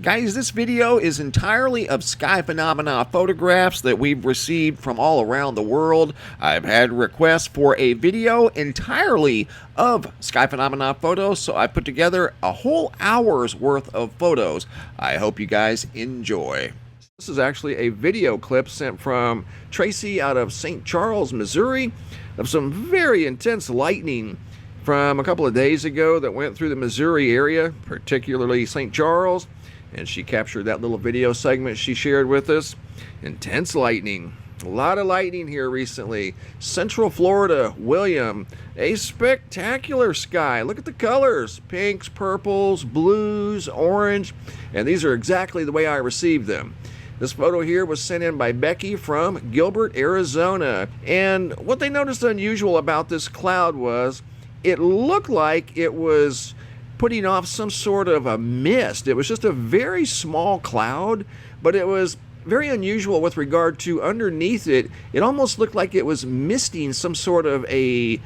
Guys, this video is entirely of sky phenomena photographs that we've received from all around the world. I've had requests for a video entirely of sky phenomena photos, so I put together a whole hour's worth of photos. I hope you guys enjoy. This is actually a video clip sent from Tricia out of St. Charles, Missouri, of some very intense lightning from a couple of days ago that went through the Missouri area, particularly St. Charles. And she captured that little video segment she shared with us. Intense lightning. A lot of lightning here recently. Central Florida, William. A spectacular sky. Look at the colors. Pinks, purples, blues, orange. And these are exactly the way I received them. This photo here was sent in by Becky from Gilbert, Arizona. And what they noticed unusual about this cloud was it looked like it was putting off some sort of a mist. It was just a very small cloud, but it was very unusual with regard to underneath it. It almost looked like it was misting some sort of a,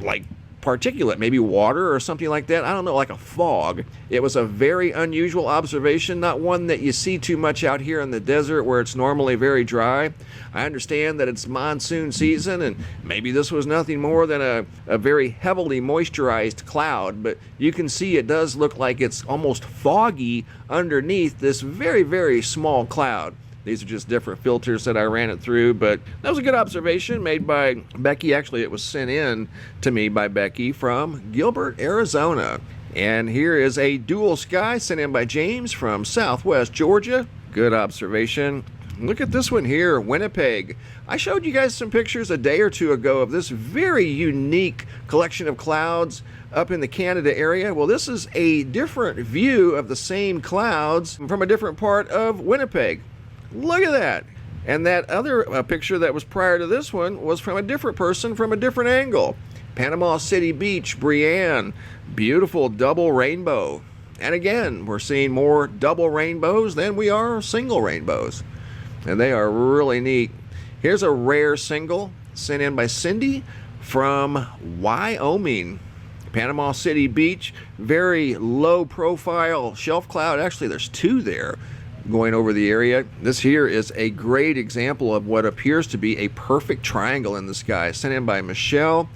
like, particulate, maybe water or something like that. I don't know, like a fog. It was a very unusual observation, not one that you see too much out here in the desert where it's normally very dry. I understand that it's monsoon season and maybe this was nothing more than a very heavily moisturized cloud, but you can see it does look like it's almost foggy underneath this very, very small cloud. These are just different filters that I ran it through, but that was a good observation made by Becky. Actually, it was sent in to me by Becky from Gilbert, Arizona. And here is a dual sky sent in by James from Southwest Georgia. Good observation. Look at this one here, Winnipeg. I showed you guys some pictures a day or two ago of this very unique collection of clouds up in the Canada area. Well, this is a different view of the same clouds from a different part of Winnipeg. Look at that. And that other picture that was prior to this one was from a different person from a different angle. Panama City Beach, Brienne. Beautiful double rainbow. And again, we're seeing more double rainbows than we are single rainbows. And they are really neat. Here's a rare single sent in by Cindy from Wyoming. Panama City Beach, very low profile shelf cloud. Actually, there's two there going over the area. This here is a great example of what appears to be a perfect triangle in the sky, sent in by Michelle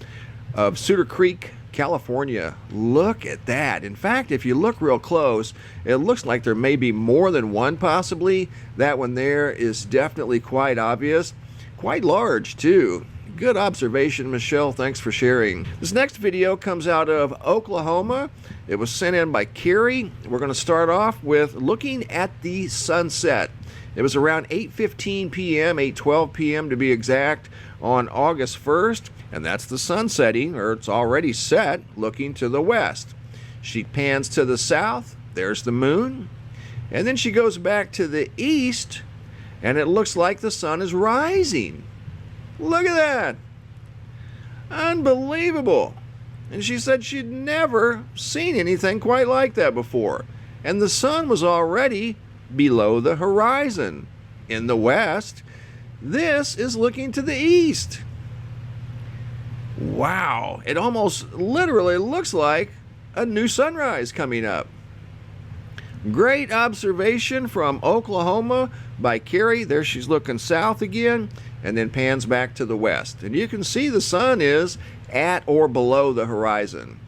of Cedar Creek, California. Look at that. In fact, if you look real close, it looks like there may be more than one possibly. That one there is definitely quite obvious. Quite large too. Good observation, Michelle. Thanks for sharing. This next video comes out of Oklahoma. It was sent in by Carrie. We're going to start off with looking at the sunset. It was around 8:15 p.m., 8:12 p.m. to be exact, on August 1st. And that's the sun setting, or it's already set, looking to the west. She pans to the south. There's the moon. And then she goes back to the east, and it looks like the sun is rising. Look at that. Unbelievable. And she said she'd never seen anything quite like that before. And the sun was already below the horizon in the west. This is looking to the east. Wow. It almost literally looks like a new sunrise coming up. Great observation from Oklahoma by Carrie. There she's looking south again and then pans back to the west. And you can see the sun is at or below the horizon.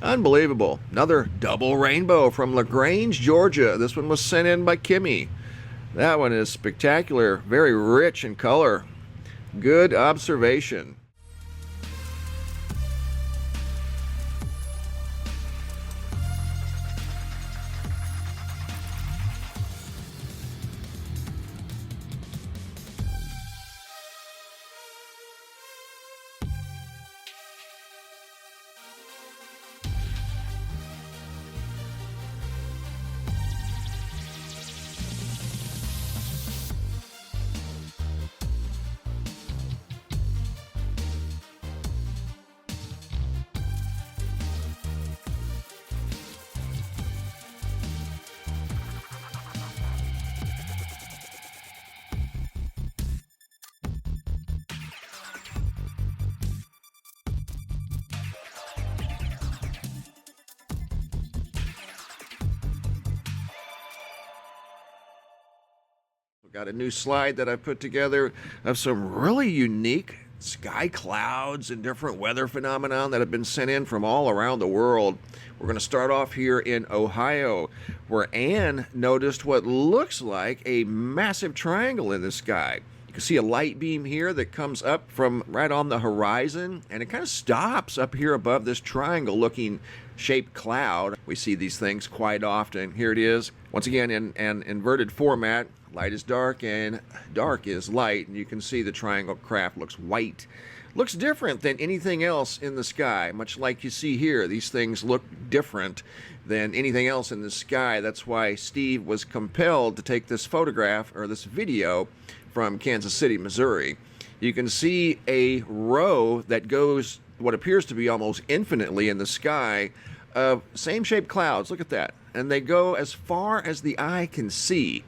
Unbelievable. Another double rainbow from LaGrange, Georgia. This one was sent in by Kimmy. That one is spectacular, very rich in color. Good observation. Got a new slide that I put together of some really unique sky clouds and different weather phenomenon that have been sent in from all around the world. We're going to start off here in Ohio, where Anne noticed what looks like a massive triangle in the sky. You can see a light beam here that comes up from right on the horizon, and it kind of stops up here above this triangle looking shaped cloud. We see these things quite often. Here it is, once again in an inverted format. Light is dark and dark is light, and you can see the triangle craft looks white. Looks different than anything else in the sky, much like you see here. These things look different than anything else in the sky. That's why Steve was compelled to take this photograph or this video from Kansas City, Missouri. You can see a row that goes what appears to be almost infinitely in the sky of same shaped clouds. Look at that. And they go as far as the eye can see.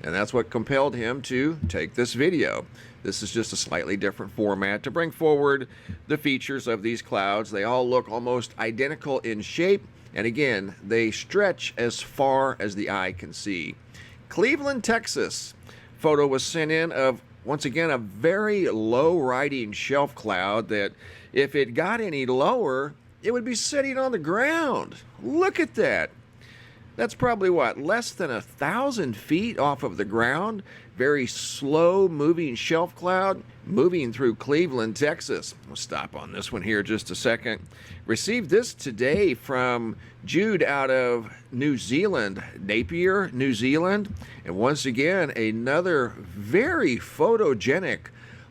And that's what compelled him to take this video. This is just a slightly different format to bring forward the features of these clouds. They all look almost identical in shape. And again, they stretch as far as the eye can see. Cleveland, Texas. Photo was sent in of, once again, a very low riding shelf cloud that if it got any lower, it would be sitting on the ground. Look at that. That's probably what, less than 1,000 feet off of the ground. Very slow moving shelf cloud moving through Cleveland, Texas. We'll stop on this one here just a second. Received this today from Jude out of New Zealand, Napier, New Zealand. And once again, another very photogenic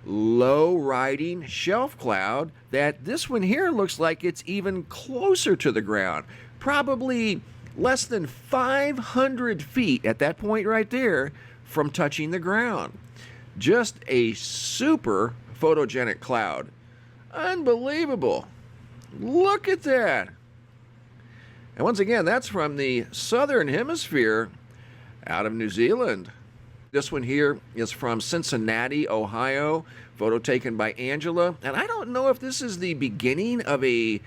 low riding shelf cloud that this one here looks like it's even closer to the ground. Probably less than 500 feet at that point right there from touching the ground. Just a super photogenic cloud. Unbelievable. Look at that. And once again, that's from the southern hemisphere out of New Zealand. This one here is from Cincinnati, Ohio. Photo taken by Angela. And I don't know if this is the beginning of a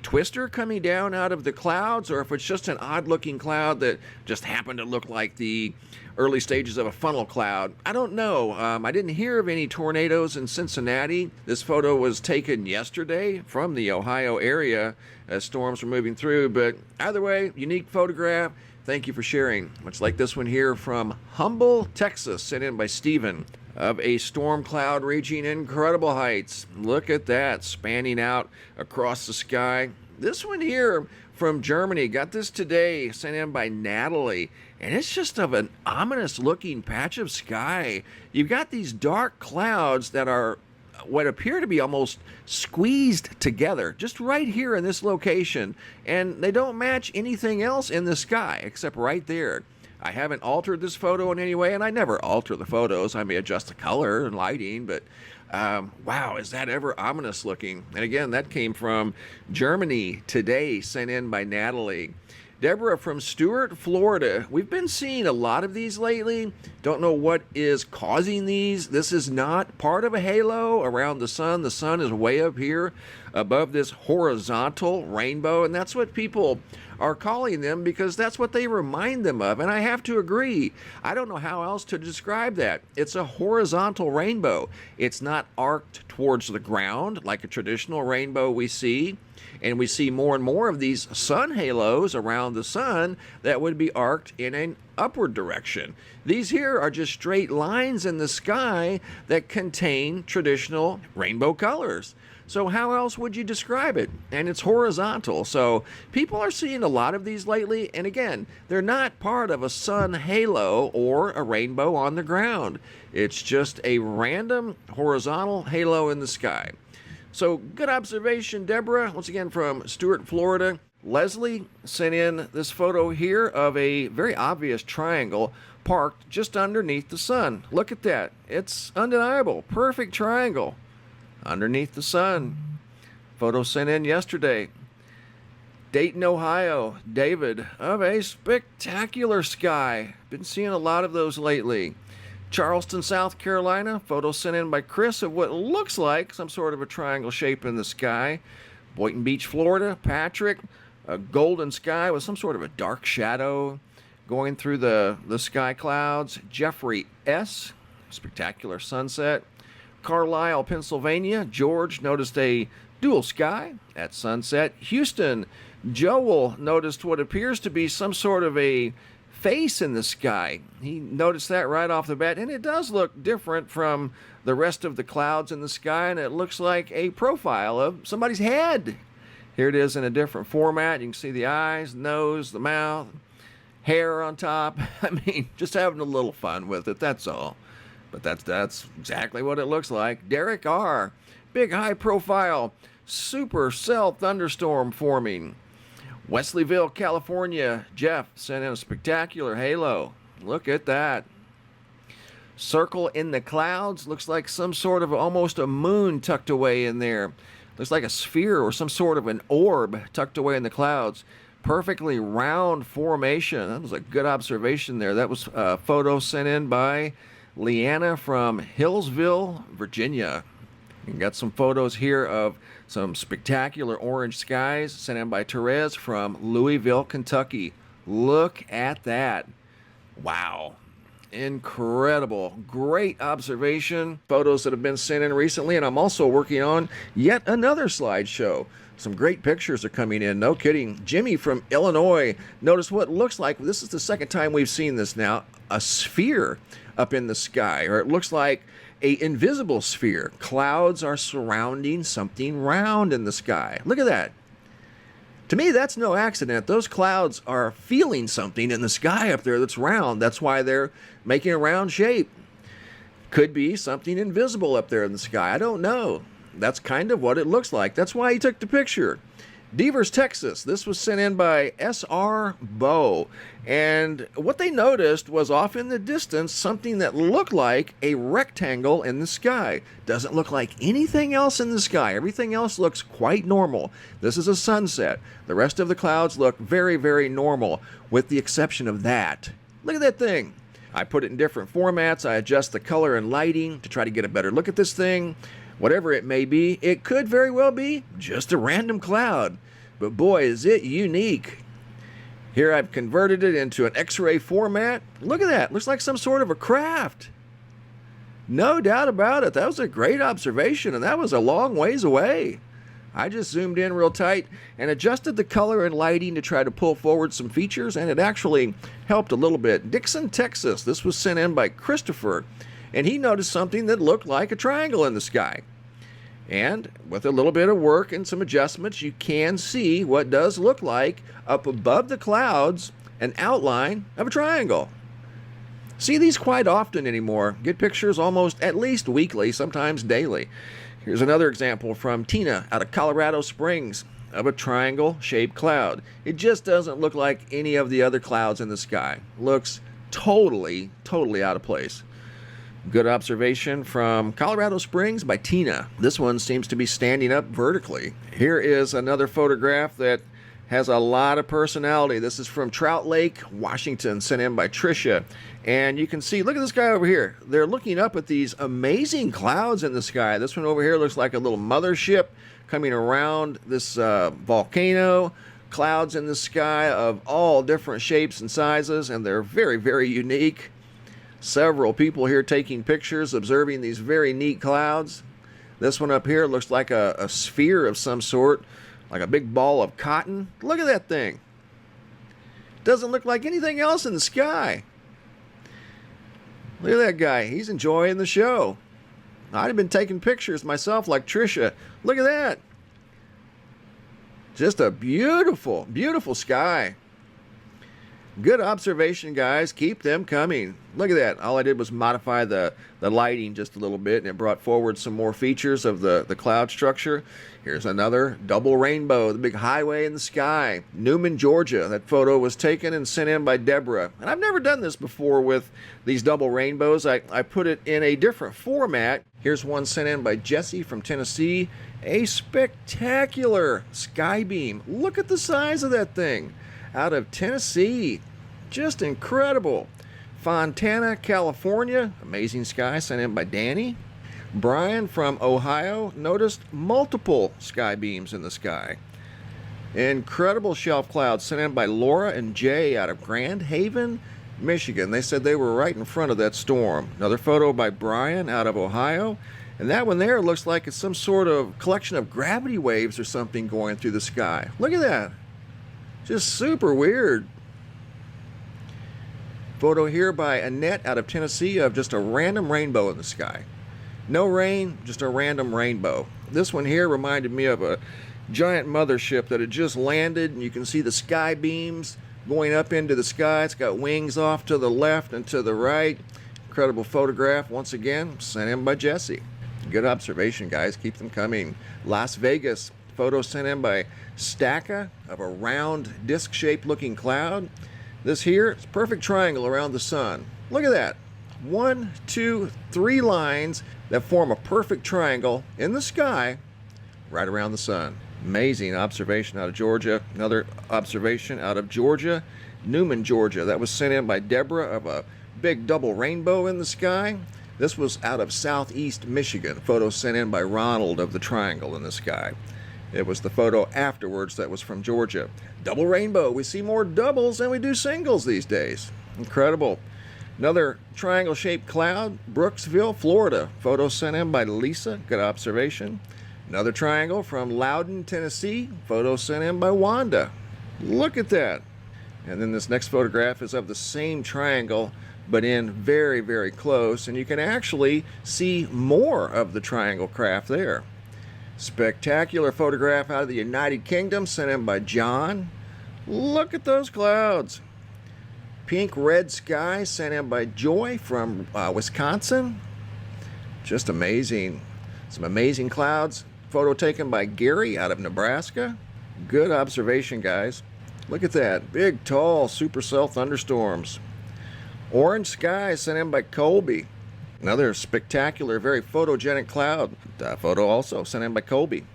twister coming down out of the clouds, or if it's just an odd-looking cloud that just happened to look like the early stages of a funnel cloud. I don't know. I didn't hear of any tornadoes in Cincinnati. This photo was taken yesterday from the Ohio area as storms were moving through. But either way, unique photograph. Thank you for sharing. Much like this one here from Humble, Texas, sent in by Stephen, of a storm cloud reaching incredible heights. Look at that, spanning out across the sky. This one here from Germany, got this today, sent in by Natalie, and it's just of an ominous looking patch of sky. You've got these dark clouds that are what appear to be almost squeezed together, just right here in this location, and they don't match anything else in the sky except right there. I haven't altered this photo in any way, and I never alter the photos. I may adjust the color and lighting, but wow, is that ever ominous looking? And again, that came from Germany today, sent in by Natalie. Deborah from Stuart, Florida. We've been seeing a lot of these lately. Don't know what is causing these. This is not part of a halo around the sun. The sun is way up here above this horizontal rainbow, and that's what people are calling them because that's what they remind them of. And I have to agree. I don't know how else to describe that. It's a horizontal rainbow. It's not arced towards the ground like a traditional rainbow we see. And we see more and more of these sun halos around the sun that would be arced in an upward direction. These here are just straight lines in the sky that contain traditional rainbow colors. So how else would you describe it? And it's horizontal. So people are seeing a lot of these lately. And again, they're not part of a sun halo or a rainbow on the ground. It's just a random horizontal halo in the sky. So good observation, Deborah. Once again from Stuart, Florida. Leslie sent in this photo here of a very obvious triangle parked just underneath the sun. Look at that. It's undeniable. Perfect triangle underneath the sun. Photo sent in yesterday. Dayton, Ohio. David, of a spectacular sky. Been seeing a lot of those lately. Charleston, South Carolina. Photo sent in by Chris of what looks like some sort of a triangle shape in the sky. Boynton Beach, Florida. Patrick, a golden sky with some sort of a dark shadow. going through the sky clouds. Jeffrey S., spectacular sunset. Carlisle, Pennsylvania, George noticed a dual sky at sunset. Houston, Joel noticed what appears to be some sort of a face in the sky. He noticed that right off the bat, and it does look different from the rest of the clouds in the sky, and it looks like a profile of somebody's head. Here it is in a different format. You can see the eyes, nose, the mouth, hair on top. I mean, just having a little fun with it, that's all. But that's exactly what it looks like. Derek R., big high profile supercell thunderstorm forming. Wesleyville, California, Jeff sent in a spectacular halo. Look at that. Circle in the clouds. Looks like some sort of almost a moon tucked away in there. Looks like a sphere or some sort of an orb tucked away in the clouds. Perfectly round formation. That was a good observation there. That was a photo sent in by Leanna from Hillsville, Virginia. You got some photos here of some spectacular orange skies sent in by Therese from Louisville, Kentucky. Look at that. Wow. Incredible. Great observation. Photos that have been sent in recently, and I'm also working on yet another slideshow. Some great pictures are coming in, no kidding. Jimmy from Illinois. Notice what looks like, this is the second time we've seen this now, a sphere up in the sky, or it looks like a invisible sphere. Clouds are surrounding something round in the sky. Look at that. To me, that's no accident. Those clouds are feeling something in the sky up there that's round. That's why they're making a round shape. Could be something invisible up there in the sky. I don't know. That's kind of what it looks like. That's why he took the picture. Devers, Texas. This was sent in by S.R. Bow. And what they noticed was off in the distance something that looked like a rectangle in the sky. Doesn't look like anything else in the sky. Everything else looks quite normal. This is a sunset. The rest of the clouds look very, very normal, with the exception of that. Look at that thing. I put it in different formats. I adjust the color and lighting to try to get a better look at this thing. Whatever it may be, it could very well be just a random cloud. But boy, is it unique. Here I've converted it into an X-ray format. Look at that. Looks like some sort of a craft. No doubt about it. That was a great observation, and that was a long ways away. I just zoomed in real tight and adjusted the color and lighting to try to pull forward some features, and it actually helped a little bit. Dixon, Texas. This was sent in by Christopher, and he noticed something that looked like a triangle in the sky. And with a little bit of work and some adjustments, you can see what does look like, up above the clouds, an outline of a triangle. See these quite often anymore. Get pictures almost at least weekly, sometimes daily. Here's another example from Tina out of Colorado Springs of a triangle-shaped cloud. It just doesn't look like any of the other clouds in the sky. Looks totally out of place. Good observation from Colorado Springs by Tina. This one seems to be standing up vertically. Here is another photograph that has a lot of personality. This is from Trout Lake, Washington, sent in by Tricia. And you can see, look at this guy over here. They're looking up at these amazing clouds in the sky. This one over here looks like a little mothership coming around this volcano. Clouds in the sky of all different shapes and sizes, and they're very unique. Several people here taking pictures, observing these very neat clouds. This one up here looks like a sphere of some sort, like a big ball of cotton. Look at that thing. Doesn't look like anything else in the sky. Look at that guy. He's enjoying the show. I'd have been taking pictures myself like Tricia. Look at that. Just a beautiful sky. Good observation, guys. Keep them coming. Look at that. All I did was modify the lighting just a little bit, and it brought forward some more features of the cloud structure. Here's another double rainbow, the big highway in the sky. Newman, Georgia. That photo was taken and sent in by Deborah. And I've never done this before with these double rainbows. I put it in a different format. Here's one sent in by Jesse from Tennessee. A spectacular sky beam. Look at the size of that thing. Out of Tennessee. Just incredible. Fontana, California. Amazing sky sent in by Danny. Brian from Ohio noticed multiple sky beams in the sky. Incredible shelf clouds sent in by Laura and Jay out of Grand Haven, Michigan. They said they were right in front of that storm. Another photo by Brian out of Ohio. And that one there looks like it's some sort of collection of gravity waves or something going through the sky. Look at that. Just super weird. Photo here by Annette out of Tennessee of just a random rainbow in the sky. No rain, just a random rainbow. This one here reminded me of a giant mothership that had just landed, and you can see the sky beams going up into the sky. It's got wings off to the left and to the right. Incredible photograph once again, sent in by Jesse. Good observation, guys. Keep them coming. Las Vegas, photo sent in by Stacka of a round disc-shaped looking cloud. This here is a perfect triangle around the sun. Look at that. 1, 2, 3 lines that form a perfect triangle in the sky right around the sun. Amazing observation out of Georgia. Another observation out of Georgia, Newman, Georgia. That was sent in by Deborah of a big double rainbow in the sky. This was out of southeast Michigan. Photo sent in by Ronald of the triangle in the sky. It was the photo afterwards that was from Georgia. Double rainbow. We see more doubles than we do singles these days. Incredible. Another triangle-shaped cloud, Brooksville, Florida. Photo sent in by Lisa. Good observation. Another triangle from Loudon, Tennessee. Photo sent in by Wanda. Look at that. And then this next photograph is of the same triangle, but in very, very close. And you can actually see more of the triangle craft there. Spectacular photograph out of the United Kingdom sent in by John. Look at those clouds. Pink red sky sent in by Joy from Wisconsin. Just amazing. Some amazing clouds. Photo taken by Gary out of Nebraska. Good observation, guys. Look at that. Big, tall supercell thunderstorms. Orange sky sent in by Colby. Another spectacular, very photogenic cloud. Photo also sent in by Colby.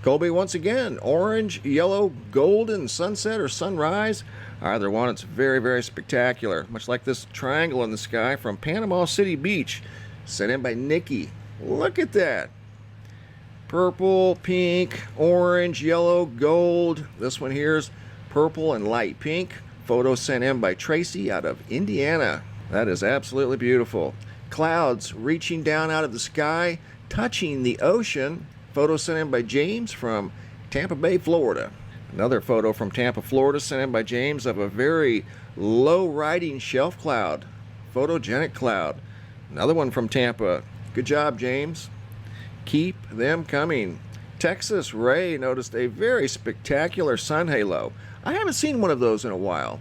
Colby, once again, orange, yellow, golden sunset or sunrise. Either one, it's very, very spectacular. Much like this triangle in the sky from Panama City Beach, sent in by Nikki. Look at that. Purple, pink, orange, yellow, gold. This one here's purple and light pink. Photo sent in by Tracy out of Indiana. That is absolutely beautiful. Clouds reaching down out of the sky, touching the ocean. Photo sent in by James from Tampa Bay, Florida. Another photo from Tampa, Florida, sent in by James of a very low-riding shelf cloud. Photogenic cloud. Another one from Tampa. Good job, James. Keep them coming. Texas, Ray noticed a very spectacular sun halo. I haven't seen one of those in a while.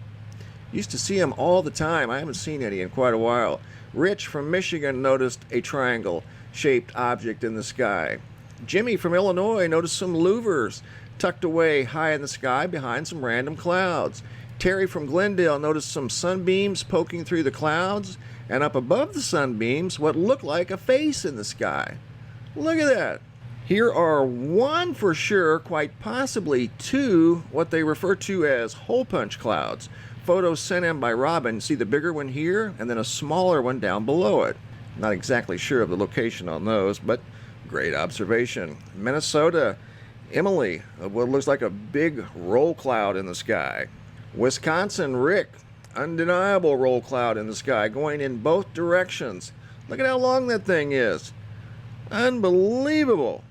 Used to see them all the time. I haven't seen any in quite a while. Rich from Michigan noticed a triangle-shaped object in the sky. Jimmy from Illinois noticed some louvers tucked away high in the sky behind some random clouds. Terry from Glendale noticed some sunbeams poking through the clouds, and up above the sunbeams, what looked like a face in the sky. Look at that. Here are one for sure, quite possibly two, what they refer to as hole punch clouds. Photos sent in by Robin. See the bigger one here, and then a smaller one down below it. Not exactly sure of the location on those, but great observation. Minnesota, Emily, what looks like a big roll cloud in the sky. Wisconsin, Rick, undeniable roll cloud in the sky going in both directions. Look at how long that thing is. Unbelievable.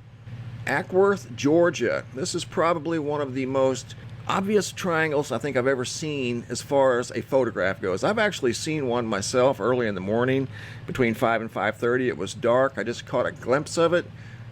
Ackworth, Georgia. This is probably one of the most obvious triangles I think I've ever seen as far as a photograph goes. I've actually seen one myself early in the morning between 5 and 5:30. It was dark. I just caught a glimpse of it,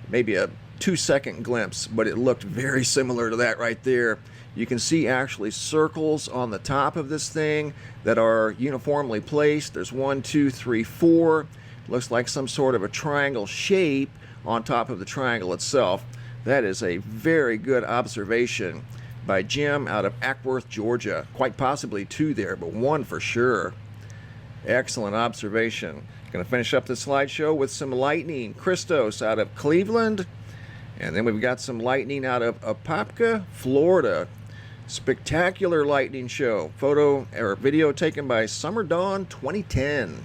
maybe a 2-second glimpse, but it looked very similar to that right there. You can see actually circles on the top of this thing that are uniformly placed. There's 1, 2, 3, 4. Looks like some sort of a triangle shape on top of the triangle itself. That is a very good observation by Jim out of Ackworth, Georgia. Quite possibly two there, but one for sure. Excellent observation. Going to finish up the slideshow with some lightning. Christos out of Cleveland. And then we've got some lightning out of Apopka, Florida. Spectacular lightning show. Photo or video taken by Summer Dawn 2010.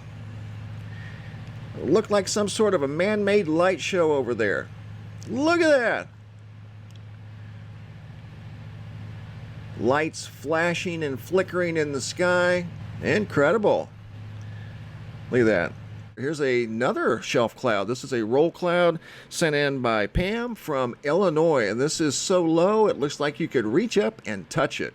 Looked like some sort of a man-made light show over there. Look at that. Lights flashing and flickering in the sky. Incredible. Look at that. Here's another shelf cloud. This is a roll cloud sent in by Pam from Illinois. And this is so low, it looks like you could reach up and touch it.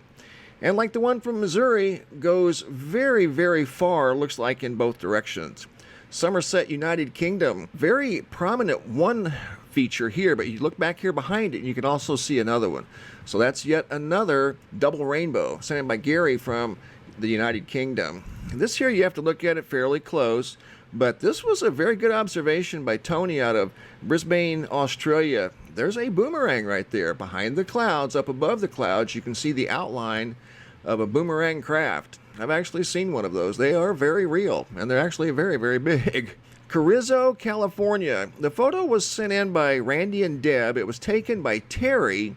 And like the one from Missouri, goes very, very far, looks like in both directions. Somerset, United Kingdom. Very prominent one feature here, but you look back here behind it and you can also see another one. So that's yet another double rainbow sent in by Gary from the United Kingdom. And this here you have to look at it fairly close, but this was a very good observation by Tony out of Brisbane, Australia. There's a boomerang right there behind the clouds. Up above the clouds you can see the outline of a boomerang craft. I've actually seen one of those. They are very real, and they're actually very, very big. Carrizo, California. The photo was sent in by Randy and Deb. It was taken by Terry,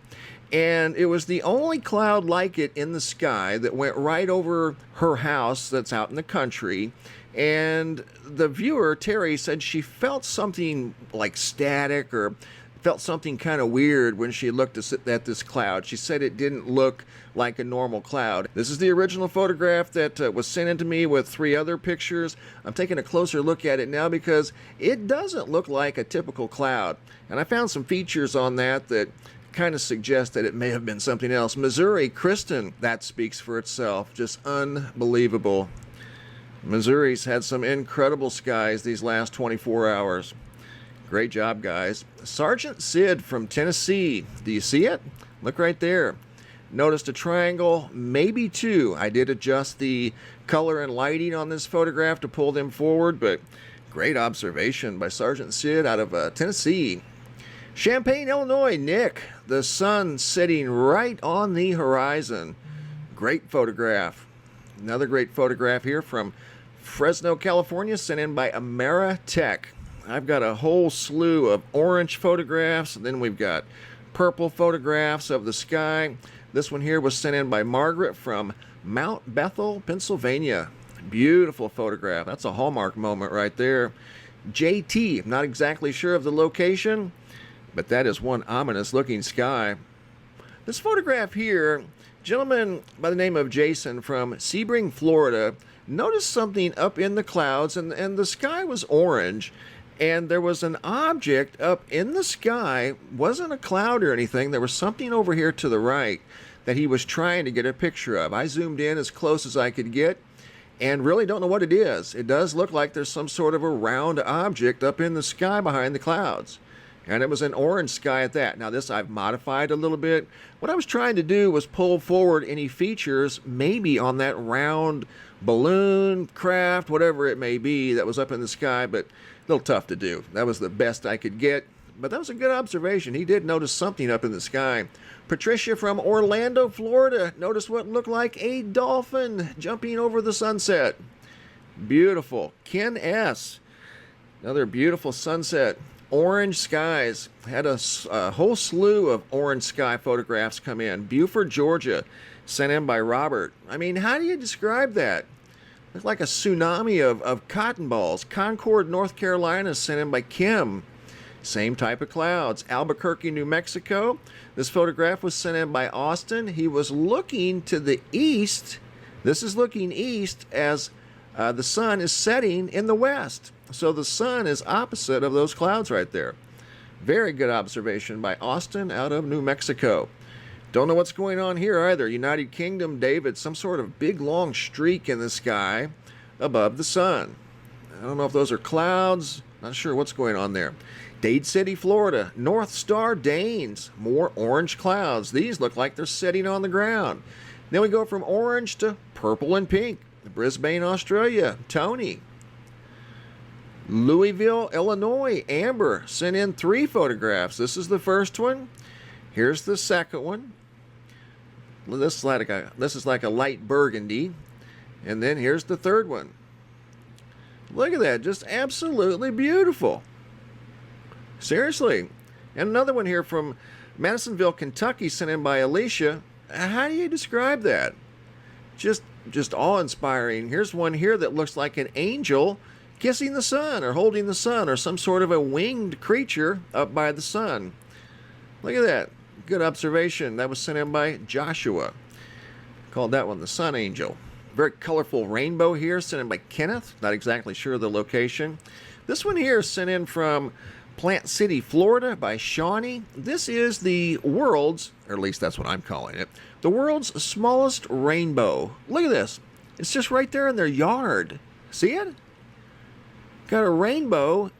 and it was the only cloud like it in the sky that went right over her house that's out in the country. And the viewer, Terry, said she felt something like static or felt something kind of weird when she looked at this cloud. She said it didn't look like a normal cloud. This is the original photograph that was sent in to me with 3 other pictures. I'm taking a closer look at it now because it doesn't look like a typical cloud. And I found some features on that kind of suggest that it may have been something else. Missouri, Kristen, that speaks for itself. Just unbelievable. Missouri's had some incredible skies these last 24 hours. Great job, guys. Sergeant Sid from Tennessee. Do you see it? Look right there. Noticed a triangle, maybe 2. I did adjust the color and lighting on this photograph to pull them forward, but great observation by Sergeant Sid out of Tennessee. Champaign, Illinois, Nick. The sun setting right on the horizon. Great photograph. Another great photograph here from Fresno, California, sent in by Ameritech. I've got a whole slew of orange photographs, and then we've got purple photographs of the sky. This one here was sent in by Margaret from Mount Bethel, Pennsylvania. Beautiful photograph. That's a hallmark moment right there. JT, I'm not exactly sure of the location, but that is one ominous looking sky. This photograph here, gentleman by the name of Jason from Sebring, Florida, noticed something up in the clouds, and the sky was orange. And there was an object up in the sky, wasn't a cloud or anything, there was something over here to the right that he was trying to get a picture of. I zoomed in as close as I could get and really don't know what it is. It does look like there's some sort of a round object up in the sky behind the clouds. And it was an orange sky at that. Now this I've modified a little bit. What I was trying to do was pull forward any features maybe on that round balloon, craft, whatever it may be that was up in the sky, but a little tough to do. That was the best I could get, but that was a good observation. He did notice something up in the sky. Patricia from Orlando, Florida, noticed what looked like a dolphin jumping over the sunset. Beautiful. Ken S., another beautiful sunset. Orange skies. Had a whole slew of orange sky photographs come in. Beaufort, Georgia, sent in by Robert. I mean, how do you describe that? It's like a tsunami of cotton balls. Concord, North Carolina, sent in by Kim. Same type of clouds. Albuquerque, New Mexico. This photograph was sent in by Austin. He was looking to the east. This is looking east as the sun is setting in the west. So the sun is opposite of those clouds right there. Very good observation by Austin out of New Mexico. Don't know what's going on here either. United Kingdom, David, some sort of big long streak in the sky above the sun. I don't know if those are clouds. Not sure what's going on there. Dade City, Florida, North Star, Danes, more orange clouds. These look like they're sitting on the ground. Then we go from orange to purple and pink. Brisbane, Australia, Tony. Louisville, Illinois, Amber sent in 3 photographs. This is the first one. Here's the second one. This is like a light burgundy. And then here's the third one. Look at that, just absolutely beautiful. Seriously. And another one here from Madisonville, Kentucky, sent in by Alicia. How do you describe that? Just awe-inspiring. Here's one here that looks like an angel kissing the sun or holding the sun or some sort of a winged creature up by the sun. Look at that. Good observation. That was sent in by Joshua. Called that one the Sun Angel. Very colorful rainbow here, sent in by Kenneth. Not exactly sure of the location. This one here is sent in from Plant City, Florida by Shawnee. This is the world's, or at least that's what I'm calling it, the world's smallest rainbow. Look at this. It's just right there in their yard. See it? Got a rainbow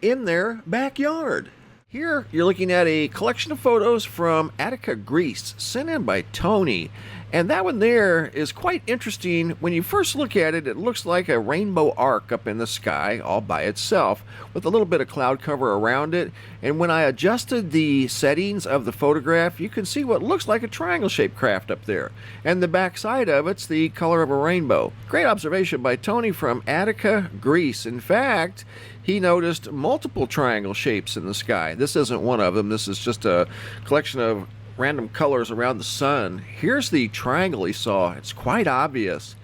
in their backyard. Here you're looking at a collection of photos from Attica, Greece, sent in by Tony. And that one there is quite interesting. When you first look at it, it looks like a rainbow arc up in the sky all by itself with a little bit of cloud cover around it. And when I adjusted the settings of the photograph, you can see what looks like a triangle-shaped craft up there. And the back side of it's the color of a rainbow. Great observation by Tony from Attica, Greece. In fact, he noticed multiple triangle shapes in the sky. This isn't one of them. This is just a collection of random colors around the sun. Here's the triangle he saw. It's quite obvious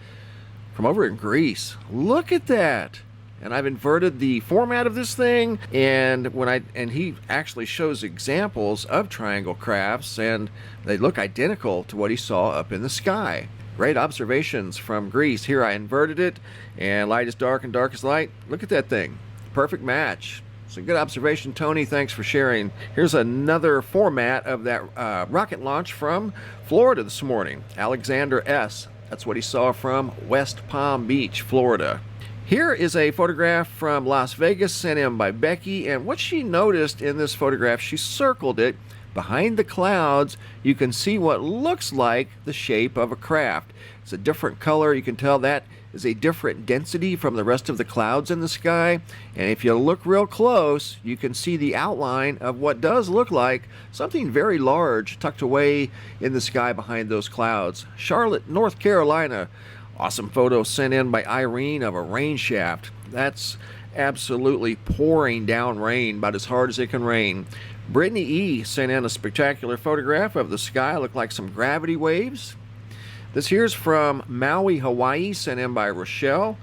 from over in Greece. Look at that. And I've inverted the format of this thing, and he actually shows examples of triangle crafts, and they look identical to what he saw up in the sky. Great observations from Greece. Here I inverted it, and light is dark and dark is light. Look at that thing. Perfect match. It's a good observation, Tony. Thanks for sharing. Here's another format of that rocket launch from Florida this morning. Alexander S. That's what he saw from West Palm Beach, Florida. Here is a photograph from Las Vegas sent in by Becky, and what she noticed in this photograph, she circled it. Behind the clouds, you can see what looks like the shape of a craft. It's a different color. You can tell that is a different density from the rest of the clouds in the sky. And if you look real close, you can see the outline of what does look like something very large tucked away in the sky behind those clouds. Charlotte, North Carolina. Awesome photo sent in by Irene of a rain shaft. That's absolutely pouring down rain, about as hard as it can rain. Brittany E. sent in a spectacular photograph of the sky. Looked like some gravity waves. This here's from Maui, Hawaii, sent in by Rochelle.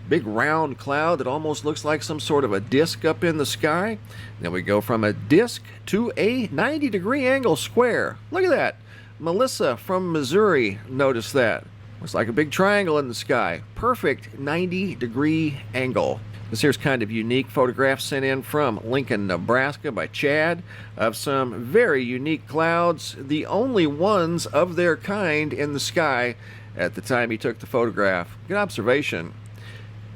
Big round cloud that almost looks like some sort of a disc up in the sky. Then we go from a disc to a 90-degree angle square. Look at that. Melissa from Missouri noticed that. Looks like a big triangle in the sky. Perfect 90-degree angle. This here's kind of unique photograph sent in from Lincoln, Nebraska by Chad of some very unique clouds, the only ones of their kind in the sky at the time he took the photograph. Good observation.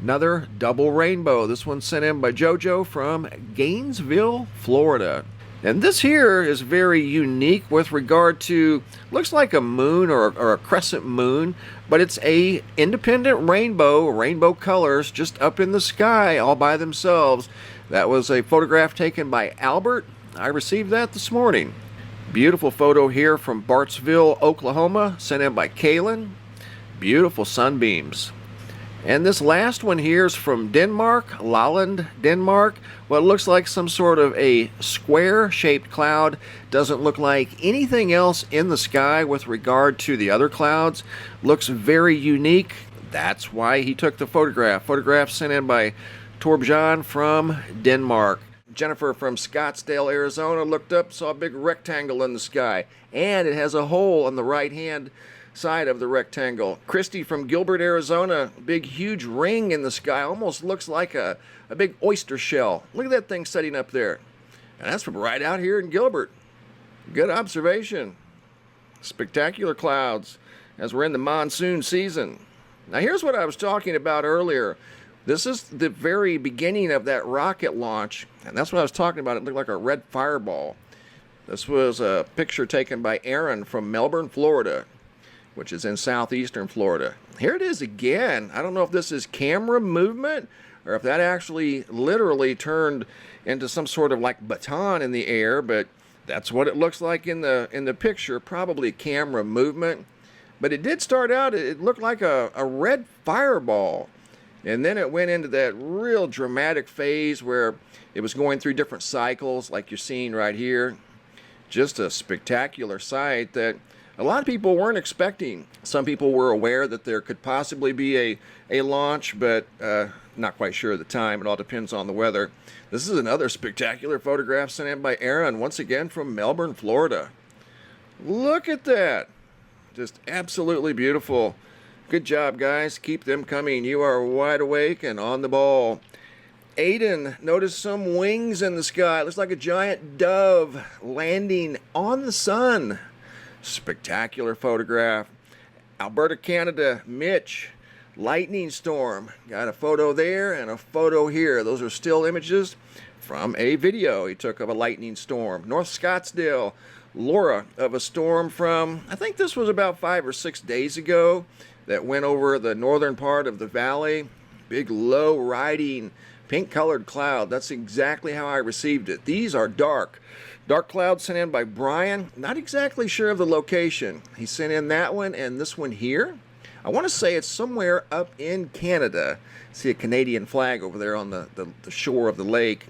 Another double rainbow. This one sent in by JoJo from Gainesville, Florida. And this here is very unique with regard to, looks like a moon or a crescent moon, but it's a independent rainbow colors just up in the sky all by themselves. That was a photograph taken by Albert. I received that this morning. Beautiful photo here from Bartsville, Oklahoma, sent in by Kaylin. Beautiful sunbeams. And this last one here is from Denmark, Lolland, Denmark. What looks like some sort of a square-shaped cloud. Doesn't look like anything else in the sky with regard to the other clouds. Looks very unique. That's why he took the photograph. Photograph sent in by Torbjörn from Denmark. Jennifer from Scottsdale, Arizona looked up, saw a big rectangle in the sky. And it has a hole on the right-hand side of the rectangle. Christy from Gilbert, Arizona, big huge ring in the sky, almost looks like a big oyster shell. Look at that thing setting up there. And that's from right out here in Gilbert. Good observation. Spectacular clouds as we're in the monsoon season. Now here's what I was talking about earlier. This is the very beginning of that rocket launch, and that's what I was talking about. It looked like a red fireball. This was a picture taken by Aaron from Melbourne, Florida, which is in southeastern Florida. Here it is again. I don't know if this is camera movement or if that actually literally turned into some sort of like baton in the air, but that's what it looks like in the picture. Probably camera movement. But it did start out, it looked like a red fireball. And then it went into that real dramatic phase where it was going through different cycles like you're seeing right here. Just a spectacular sight that a lot of people weren't expecting. Some people were aware that there could possibly be a launch, but not quite sure at the time. It all depends on the weather. This is another spectacular photograph sent in by Aaron, once again from Melbourne, Florida. Look at that. Just absolutely beautiful. Good job, guys. Keep them coming. You are wide awake and on the ball. Aiden noticed some wings in the sky. It looks like a giant dove landing on the sun. Spectacular photograph. Alberta, Canada, Mitch, lightning storm. Got a photo there and a photo here. Those are still images from a video he took of a lightning storm. North Scottsdale, Laura, of a storm from, I think this was about 5 or 6 days ago, that went over the northern part of the valley. Big low riding pink colored cloud. That's exactly how I received it. These are dark clouds sent in by Brian. Not exactly sure of the location. He sent in that one and this one here. I want to say it's somewhere up in Canada. See a Canadian flag over there on the shore of the lake.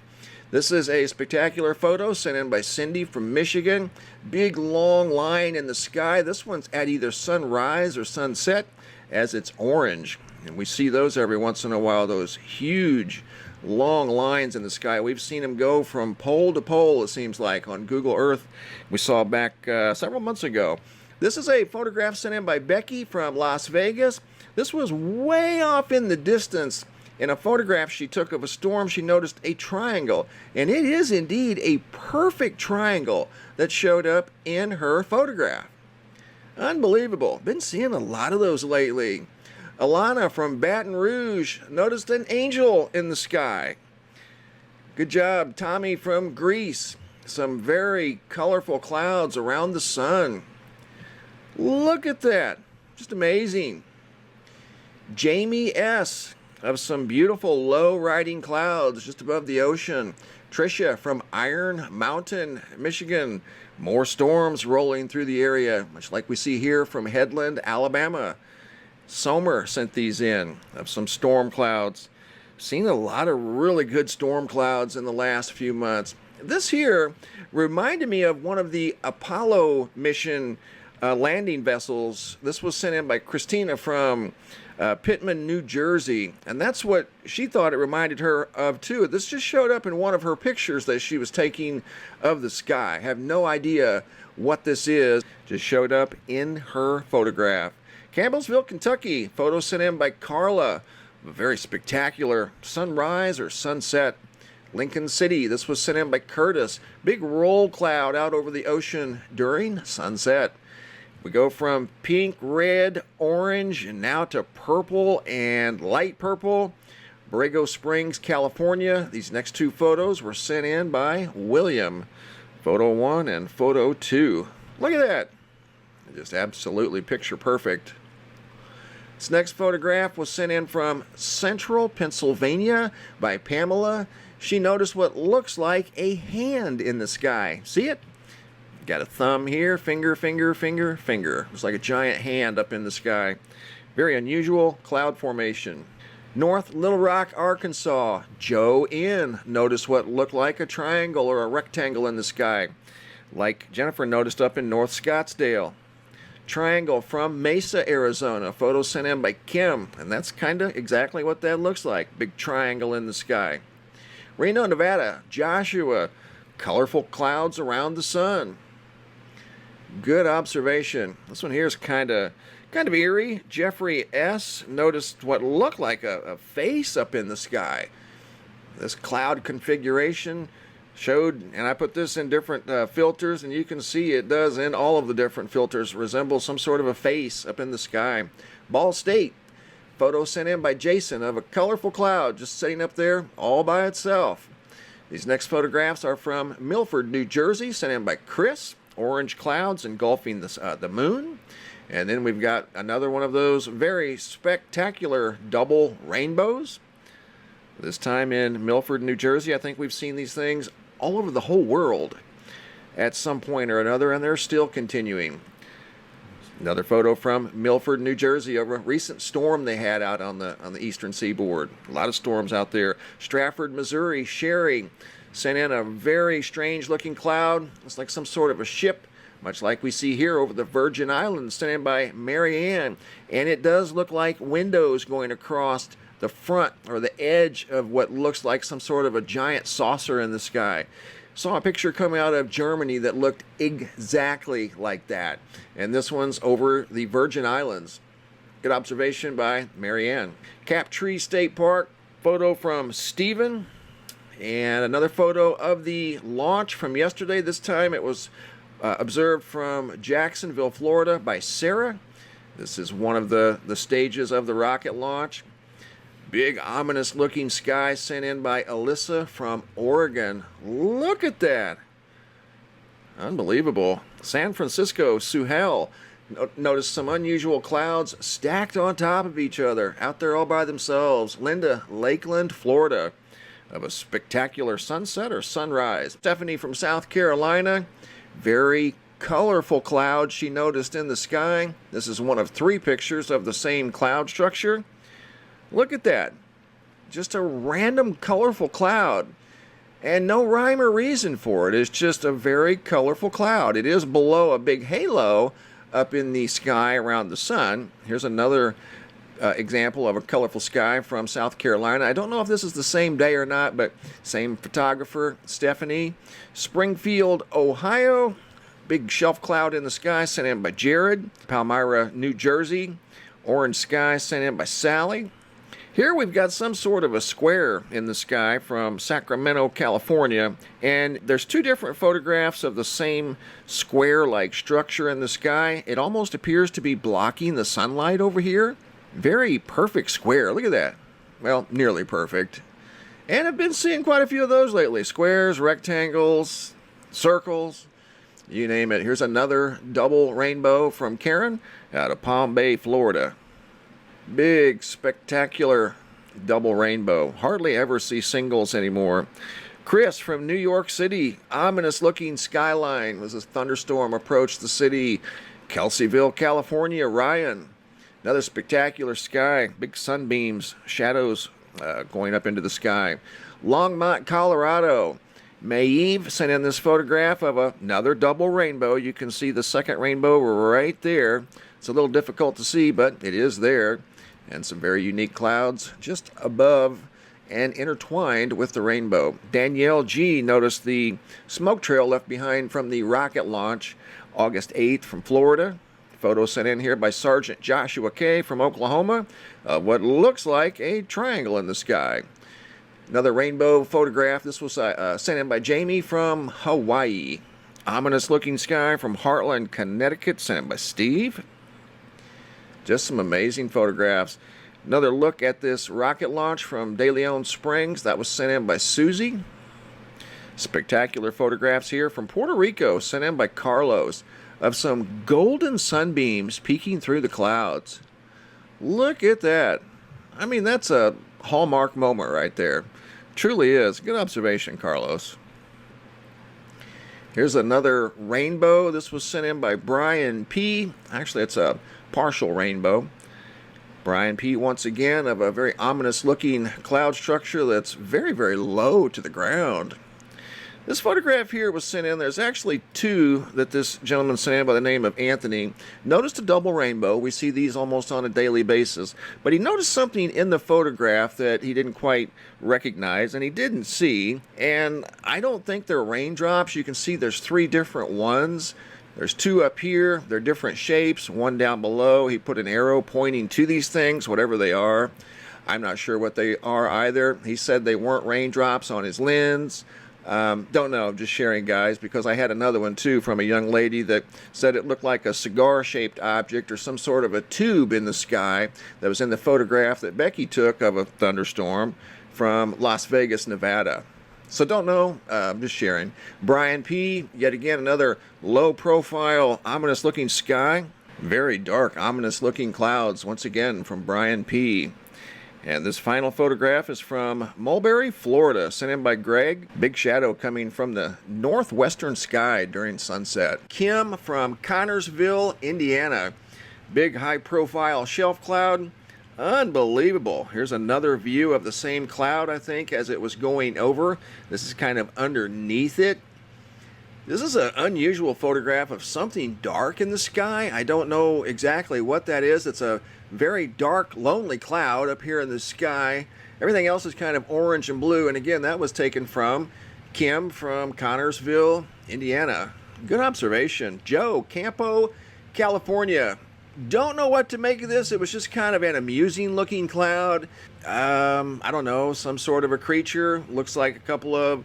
This is a spectacular photo sent in by Cindy from Michigan. Big long line in the sky. This one's at either sunrise or sunset, as it's orange. And we see those every once in a while, those huge long lines in the sky. We've seen them go from pole to pole, it seems like, on Google Earth. We saw back several months ago. This is a photograph sent in by Becky from Las Vegas. This was way off in the distance. In a photograph she took of a storm, she noticed a triangle. And it is indeed a perfect triangle that showed up in her photograph. Unbelievable. Been seeing a lot of those lately. Alana from Baton Rouge noticed an angel in the sky. Good job. Tommy from Greece. Some very colorful clouds around the sun. Look at that. Just amazing. Jamie S. of some beautiful low riding clouds just above the ocean. Tricia from Iron Mountain, Michigan. More storms rolling through the area, much like we see here from Headland, Alabama. Somer sent these in of some storm clouds. Seen a lot of really good storm clouds in the last few months. This here reminded me of one of the Apollo mission landing vessels. This was sent in by Christina from Pittman, New Jersey. And that's what she thought it reminded her of too. This just showed up in one of her pictures that she was taking of the sky. I have no idea what this is. Just showed up in her photograph. Campbellsville, Kentucky. Photo sent in by Carla. A very spectacular sunrise or sunset. Lincoln City. This was sent in by Curtis. Big roll cloud out over the ocean during sunset. We go from pink, red, orange, and now to purple and light purple. Borrego Springs, California. These next two photos were sent in by William. Photo 1 and photo 2. Look at that. Just absolutely picture perfect. This next photograph was sent in from Central Pennsylvania by Pamela. She noticed what looks like a hand in the sky. See it? Got a thumb here, finger, finger, finger, finger. It's like a giant hand up in the sky. Very unusual cloud formation. North Little Rock, Arkansas. Joe N. noticed what looked like a triangle or a rectangle in the sky, like Jennifer noticed up in North Scottsdale. Triangle from Mesa, Arizona. Photo sent in by Kim, and that's kind of exactly what that looks like. Big triangle in the sky. Reno, Nevada. Joshua. Colorful clouds around the sun. Good observation. This one here is kind of eerie. Jeffrey S. noticed what looked like a face up in the sky. This cloud configuration showed, and I put this in different filters, and you can see it does in all of the different filters resemble some sort of a face up in the sky. Ball State. Photo sent in by Jason of a colorful cloud just sitting up there all by itself. These next photographs are from Milford, New Jersey, sent in by Chris. Orange clouds engulfing the moon. And then we've got another one of those very spectacular double rainbows. This time in Milford, New Jersey. I think we've seen these things all over the whole world at some point or another, and they're still continuing. Another photo from Milford, New Jersey, of a recent storm they had out on the eastern seaboard. A lot of storms out there. Stratford, Missouri. Sherry sent in a very strange looking cloud. It's like some sort of a ship, much like we see here over the Virgin Islands, sent in by Mary Ann. And it does look like windows going across the front or the edge of what looks like some sort of a giant saucer in the sky. Saw a picture come out of Germany that looked exactly like that. And this one's over the Virgin Islands. Good observation by Marianne. Cap Tree State Park, photo from Stephen. And another photo of the launch from yesterday. This time it was observed from Jacksonville, Florida by Sarah. This is one of the stages of the rocket launch. Big ominous looking sky sent in by Alyssa from Oregon. Look at that. Unbelievable. San Francisco, Suhel. Notice some unusual clouds stacked on top of each other, out there all by themselves. Linda, Lakeland, Florida. Of a spectacular sunset or sunrise. Stephanie from South Carolina. Very colorful clouds she noticed in the sky. This is one of 3 pictures of the same cloud structure. Look at that. Just a random colorful cloud. And no rhyme or reason for it. It's just a very colorful cloud. It is below a big halo up in the sky around the sun. Here's another example of a colorful sky from South Carolina. I don't know if this is the same day or not, but same photographer, Stephanie. Springfield, Ohio. Big shelf cloud in the sky sent in by Jared. Palmyra, New Jersey. Orange sky sent in by Sally. Here we've got some sort of a square in the sky from Sacramento, California, and there's 2 different photographs of the same square-like structure in the sky. It almost appears to be blocking the sunlight over here. Very perfect square. Look at that. Well, nearly perfect. And I've been seeing quite a few of those lately. Squares, rectangles, circles, you name it. Here's another double rainbow from Karen out of Palm Bay, Florida. Big, spectacular double rainbow. Hardly ever see singles anymore. Chris from New York City. Ominous looking skyline as a thunderstorm approached the city. Kelseyville, California. Ryan. Another spectacular sky. Big sunbeams, shadows going up into the sky. Longmont, Colorado. Maeve sent in this photograph of another double rainbow. You can see the second rainbow right there. It's a little difficult to see, but it is there. And some very unique clouds just above and intertwined with the rainbow. Danielle G. noticed the smoke trail left behind from the rocket launch August 8th from Florida. Photo sent in here by Sergeant Joshua K. from Oklahoma. What looks like a triangle in the sky. Another rainbow photograph. This was sent in by Jamie from Hawaii. Ominous looking sky from Heartland, Connecticut, sent in by Steve. Just some amazing photographs. Another look at this rocket launch from De Leon Springs. That was sent in by Susie. Spectacular photographs here from Puerto Rico, sent in by Carlos, of some golden sunbeams peeking through the clouds. Look at that. I mean, that's a hallmark moment right there. Truly is. Good observation, Carlos. Here's another rainbow. This was sent in by Brian P. Actually, it's a partial rainbow. Brian P. once again of a very ominous looking cloud structure that's very, very low to the ground. This photograph here was sent in. There's actually 2 that this gentleman sent in by the name of Anthony. Noticed a double rainbow. We see these almost on a daily basis. But he noticed something in the photograph that he didn't quite recognize and he didn't see. And I don't think they're raindrops. You can see there's 3 different ones. There's 2 up here. They're different shapes. 1 down below. He put an arrow pointing to these things, whatever they are. I'm not sure what they are either. He said they weren't raindrops on his lens. Don't know, just sharing, guys, because I had another one too from a young lady that said it looked like a cigar-shaped object or some sort of a tube in the sky that was in the photograph that Becky took of a thunderstorm from Las Vegas, Nevada. So don't know, just sharing. Brian P., yet again, another low-profile, ominous-looking sky. Very dark, ominous-looking clouds, once again, from Brian P., and this final photograph is from Mulberry, Florida, sent in by Greg. Big shadow coming from the northwestern sky during sunset. Kim from Connorsville, Indiana. Big high-profile shelf cloud. Unbelievable. Here's another view of the same cloud, I think, as it was going over. This is kind of underneath it. This is an unusual photograph of something dark in the sky. I don't know exactly what that is. It's a very dark, lonely cloud up here in the sky. Everything else is kind of orange and blue. And again, that was taken from Kim from Connorsville, Indiana. Good observation. Joe, Campo, California. Don't know what to make of this. It was just kind of an amusing looking cloud. I don't know, some sort of a creature. Looks like a couple of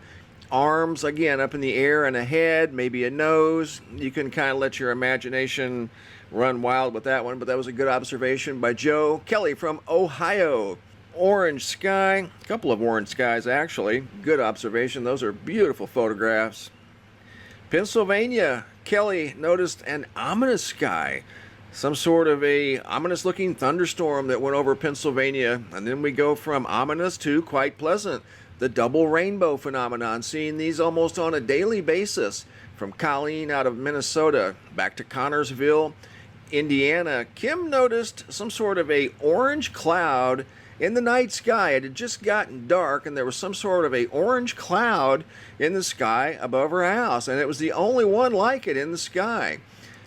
arms, again, up in the air, and a head, maybe a nose. You can kind of let your imagination run wild with that one, but that was a good observation by Joe. Kelly from Ohio. Orange sky. A couple of orange skies, actually. Good observation. Those are beautiful photographs. Pennsylvania. Kelly noticed an ominous sky. Some sort of a ominous looking thunderstorm that went over Pennsylvania. And then we go from ominous to quite pleasant. The double rainbow phenomenon, seeing these almost on a daily basis. From Colleen out of Minnesota back to Connorsville, Indiana. Kim noticed some sort of a orange cloud in the night sky. It had just gotten dark and there was some sort of a orange cloud in the sky above her house. And it was the only one like it in the sky.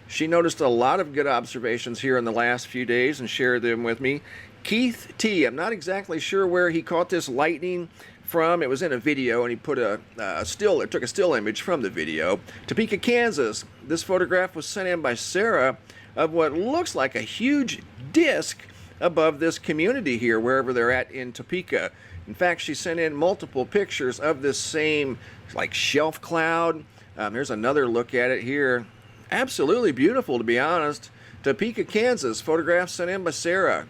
She noticed a lot of good observations here in the last few days and shared them with me. Keith T. I'm not exactly sure where he caught this lightning from. It was in a video and he put took a still image from the video. Topeka, Kansas. This photograph was sent in by Sarah of what looks like a huge disc above this community here, wherever they're at in Topeka. In fact, she sent in multiple pictures of this same like shelf cloud. There's another look at it here. Absolutely beautiful, to be honest. Topeka, Kansas. Photograph sent in by Sarah.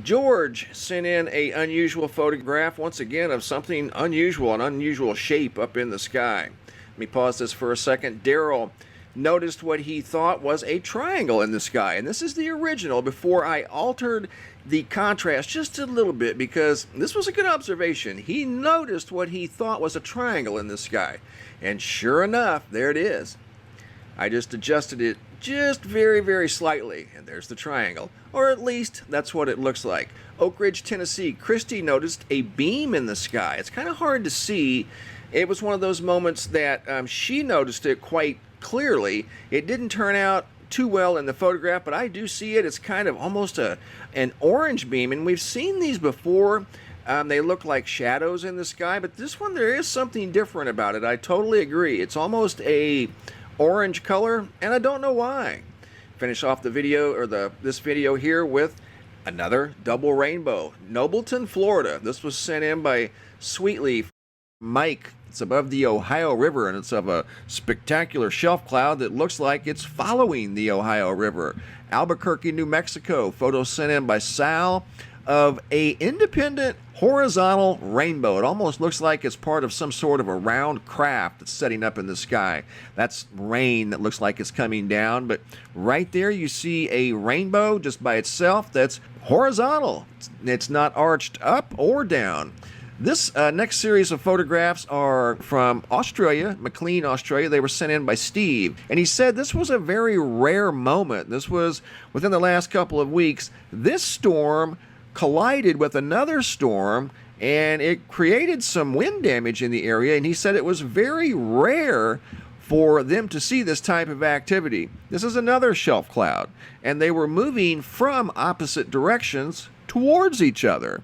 George sent in an unusual photograph, once again, of something unusual, an unusual shape up in the sky. Let me pause this for a second. Daryl noticed what he thought was a triangle in the sky. And this is the original before I altered the contrast just a little bit, because this was a good observation. He noticed what he thought was a triangle in the sky. And sure enough, there it is. I just adjusted it just very, very slightly, and there's the triangle. Or at least, that's what it looks like. Oak Ridge, Tennessee. Christy noticed a beam in the sky. It's kind of hard to see. It was one of those moments that she noticed it quite clearly. It didn't turn out too well in the photograph, but I do see it. It's kind of almost an orange beam, and we've seen these before. They look like shadows in the sky, but this one, there is something different about it. I totally agree. It's almost a orange color, and I don't know why. Finish off the video, or this video here, with another double rainbow. Nobleton, Florida. This was sent in by Sweetleaf Mike. It's above the Ohio River, and it's of a spectacular shelf cloud that looks like it's following the Ohio River. Albuquerque, New Mexico. Photo sent in by Sal of a independent horizontal rainbow. It almost looks like it's part of some sort of a round craft that's setting up in the sky. That's rain that looks like it's coming down, but right there you see a rainbow just by itself that's horizontal. It's not arched up or down. This next series of photographs are from Australia, McLean, Australia. They were sent in by Steve. And he said this was a very rare moment. This was within the last couple of weeks. This storm collided with another storm, and it created some wind damage in the area. And he said it was very rare for them to see this type of activity. This is another shelf cloud, and they were moving from opposite directions towards each other.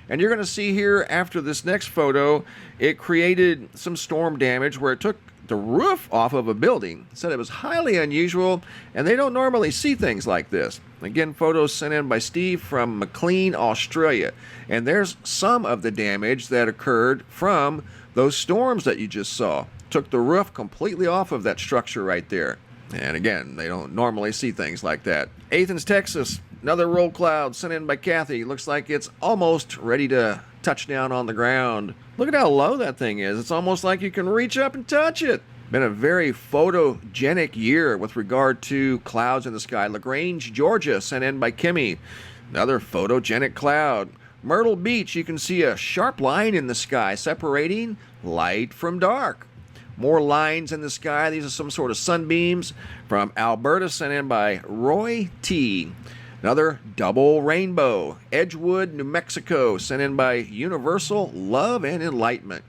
And you're going to see here after this next photo, it created some storm damage where it took the roof off of a building. It said it was highly unusual, and they don't normally see things like this. Again, photos sent in by Steve from McLean, Australia. And there's some of the damage that occurred from those storms that you just saw. Took the roof completely off of that structure right there. And again, they don't normally see things like that. Athens, Texas. Another roll cloud sent in by Kathy. Looks like it's almost ready to touch down on the ground. Look at how low that thing is. It's almost like you can reach up and touch it. Been a very photogenic year with regard to clouds in the sky. LaGrange, Georgia, sent in by Kimmy. Another photogenic cloud. Myrtle Beach, you can see a sharp line in the sky separating light from dark. More lines in the sky. These are some sort of sunbeams. From Alberta, sent in by Roy T. Another double rainbow. Edgewood, New Mexico, sent in by Universal Love and Enlightenment.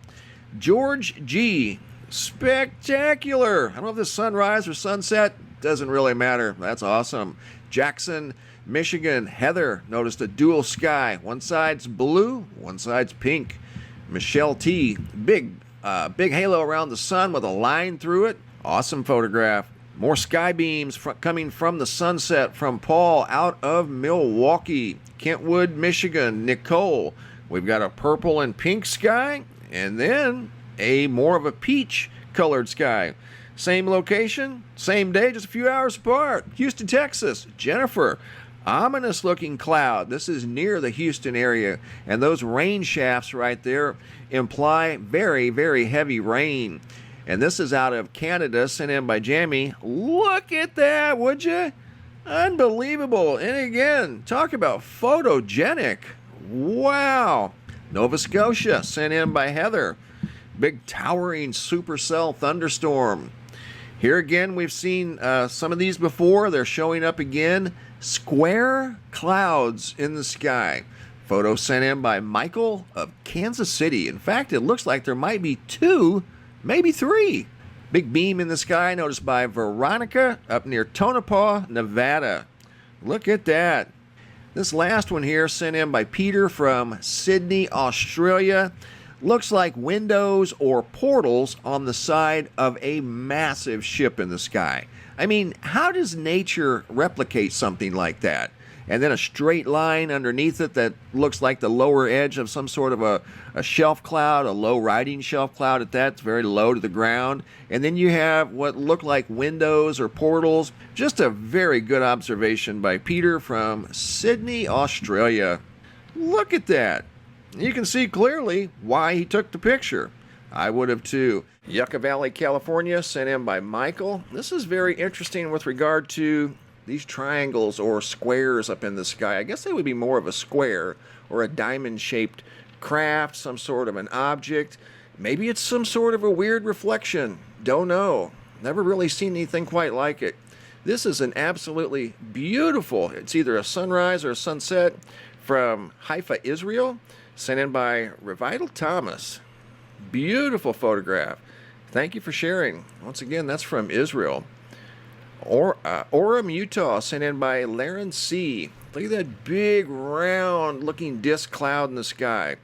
George G. Spectacular. I don't know if this sunrise or sunset. Doesn't really matter. That's awesome. Jackson, Michigan. Heather noticed a dual sky. One side's blue, one side's pink. Michelle T. Big big halo around the sun with a line through it. Awesome photograph. More sky beams coming from the sunset from Paul out of Milwaukee. Kentwood, Michigan. Nicole. We've got a purple and pink sky, and then a more of a peach colored sky. Same location, same day, just a few hours apart. Houston, Texas. Jennifer. Ominous looking cloud. This is near the Houston area, and those rain shafts right there imply very, very heavy rain. And this is out of Canada, sent in by Jamie. Look at that, would you? Unbelievable. And again, talk about photogenic. Wow. Nova Scotia, sent in by Heather. Big towering supercell thunderstorm. Here again, we've seen some of these before. They're showing up again. Square clouds in the sky. Photo sent in by Michael of Kansas City. In fact, it looks like there might be 2, maybe 3. Big beam in the sky noticed by Veronica up near Tonopah, Nevada. Look at that. This last one here sent in by Peter from Sydney, Australia. Looks like windows or portals on the side of a massive ship in the sky. I mean, how does nature replicate something like that? And then a straight line underneath it that looks like the lower edge of some sort of a shelf cloud, a low riding shelf cloud at that. It's very low to the ground. And then you have what look like windows or portals. Just a very good observation by Peter from Sydney, Australia. Look at that. You can see clearly why he took the picture. I would have too. Yucca Valley, California, sent in by Michael. This is very interesting with regard to these triangles or squares up in the sky. I guess they would be more of a square or a diamond-shaped craft, some sort of an object. Maybe it's some sort of a weird reflection. Don't know. Never really seen anything quite like it. This is an absolutely beautiful, it's either a sunrise or a sunset from Haifa, Israel, sent in by Revital Thomas. Beautiful photograph. Thank you for sharing. Once again, that's from Israel. Orem, Utah, sent in by Laren C. Look at that big, round-looking disk cloud in the sky.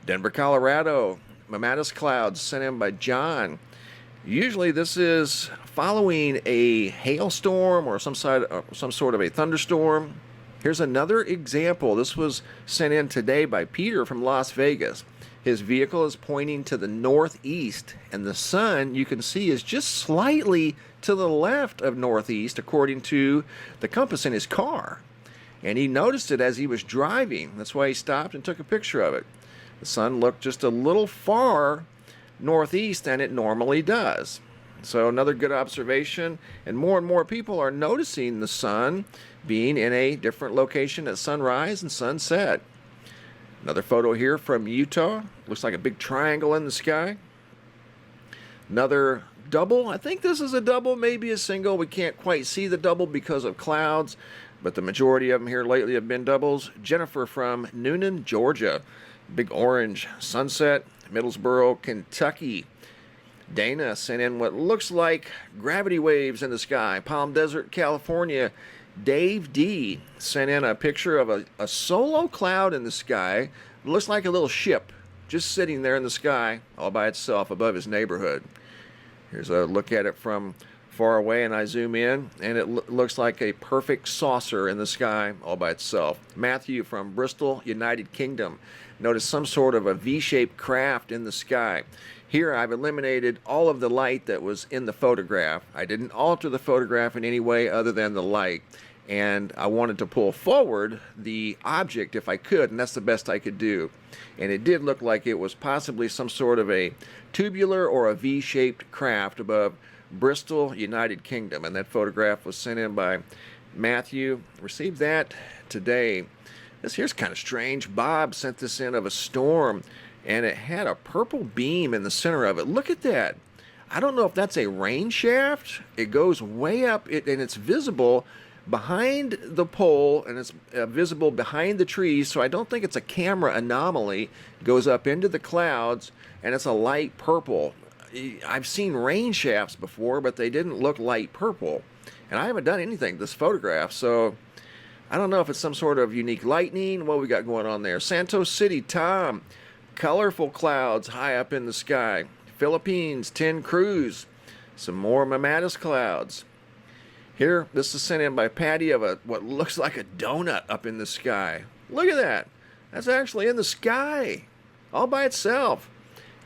Denver, Colorado, Mammatus clouds, sent in by John. Usually this is following a hailstorm or some sort of a thunderstorm. Here's another example. This was sent in today by Peter from Las Vegas. His vehicle is pointing to the northeast, and the sun, you can see, is just slightly to the left of northeast according to the compass in his car. And he noticed it as he was driving. That's why he stopped and took a picture of it. The sun looked just a little far northeast than it normally does. So another good observation, and more people are noticing the sun being in a different location at sunrise and sunset. Another photo here from Utah. Looks like a big triangle in the sky. Another double. I think this is a double, maybe a single. We can't quite see the double because of clouds, but the majority of them here lately have been doubles. Jennifer from Noonan, Georgia. Big orange sunset. Middlesboro, Kentucky. Dana sent in what looks like gravity waves in the sky. Palm Desert, California. Dave D sent in a picture of a solo cloud in the sky. It looks like a little ship just sitting there in the sky all by itself above his neighborhood. Here's a look at it from far away, and I zoom in, and it looks like a perfect saucer in the sky all by itself. Matthew from Bristol, United Kingdom. Notice some sort of a V-shaped craft in the sky. Here I've eliminated all of the light that was in the photograph. I didn't alter the photograph in any way other than the light. And I wanted to pull forward the object if I could, and that's the best I could do. And it did look like it was possibly some sort of a tubular or a V-shaped craft above Bristol, United Kingdom. And that photograph was sent in by Matthew. Received that today. This here's kind of strange. Bob sent this in of a storm, and it had a purple beam in the center of it. Look at that. I don't know if that's a rain shaft. It goes way up, and it's visible behind the pole, and it's visible behind the trees, so I don't think it's a camera anomaly. It goes up into the clouds, and it's a light purple. I've seen rain shafts before, but they didn't look light purple. And I haven't done anything to this photograph, so I don't know if it's some sort of unique lightning. What we got going on there? Santos City, Tom. Colorful clouds high up in the sky. Philippines, 10 Cruz. Some more mammatus clouds. Here, this is sent in by Patty of what looks like a donut up in the sky. Look at that. That's actually in the sky, all by itself.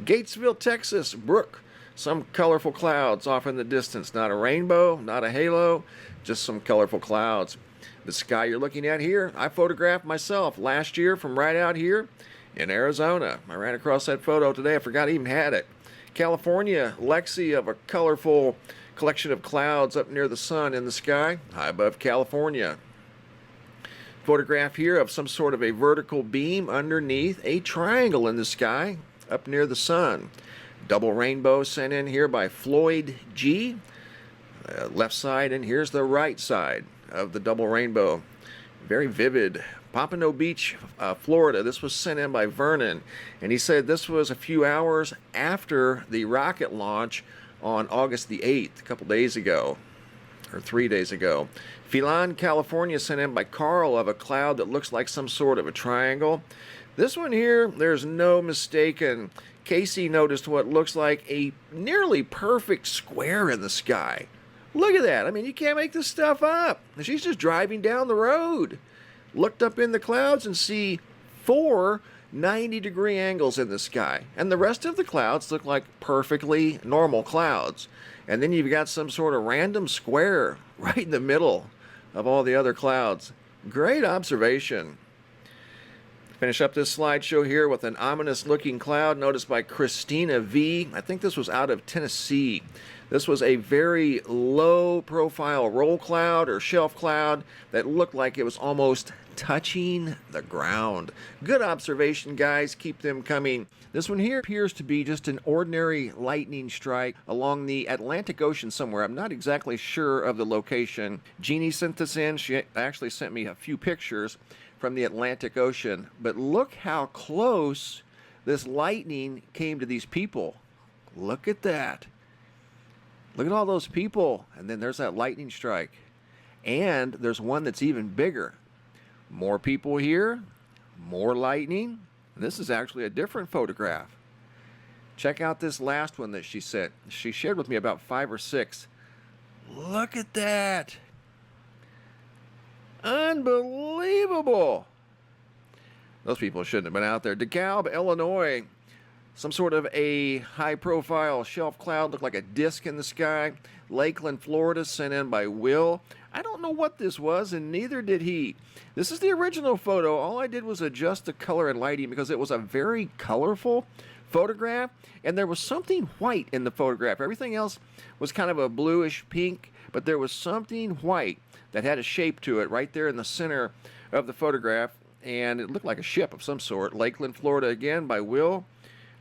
Gatesville, Texas, Brooke. Some colorful clouds off in the distance. Not a rainbow, not a halo, just some colorful clouds. The sky you're looking at here, I photographed myself last year from right out here in Arizona. I ran across that photo today. I forgot I even had it. California, Lexi of a colorful collection of clouds up near the sun in the sky, high above California. Photograph here of some sort of a vertical beam underneath a triangle in the sky up near the sun. Double rainbow sent in here by Floyd G. Left side, and here's the right side of the double rainbow. Very vivid. Pompano Beach, Florida. This was sent in by Vernon, and he said this was a few hours after the rocket launch on August the 8th, a couple days ago, or 3 days ago. Phelan, California, sent in by Carl of a cloud that looks like some sort of a triangle. This one here, there's no mistaking. Casey noticed what looks like a nearly perfect square in the sky. Look at that. I mean, you can't make this stuff up. She's just driving down the road. Looked up in the clouds and see 4 90-degree angles in the sky. And the rest of the clouds look like perfectly normal clouds. And then you've got some sort of random square right in the middle of all the other clouds. Great observation. Finish up this slideshow here with an ominous-looking cloud noticed by Christina V. I think this was out of Tennessee. This was a very low-profile roll cloud or shelf cloud that looked like it was almost touching the ground. Good observation, guys. Keep them coming. This one here appears to be just an ordinary lightning strike along the Atlantic Ocean somewhere. I'm not exactly sure of the location. Jeannie sent this in. She actually sent me a few pictures from the Atlantic Ocean. But look how close this lightning came to these people. Look at that. Look at all those people. And then there's that lightning strike. And there's one that's even bigger. More people here. More lightning. And this is actually a different photograph. Check out this last one that she sent. She shared with me about 5 or 6. Look at that. Unbelievable. Those people shouldn't have been out there. DeKalb, Illinois. Some sort of a high-profile shelf cloud, looked like a disc in the sky. Lakeland, Florida, sent in by Will. I don't know what this was, and neither did he. This is the original photo. All I did was adjust the color and lighting because it was a very colorful photograph, and there was something white in the photograph. Everything else was kind of a bluish pink, but there was something white that had a shape to it right there in the center of the photograph, and it looked like a ship of some sort. Lakeland, Florida, again, by Will.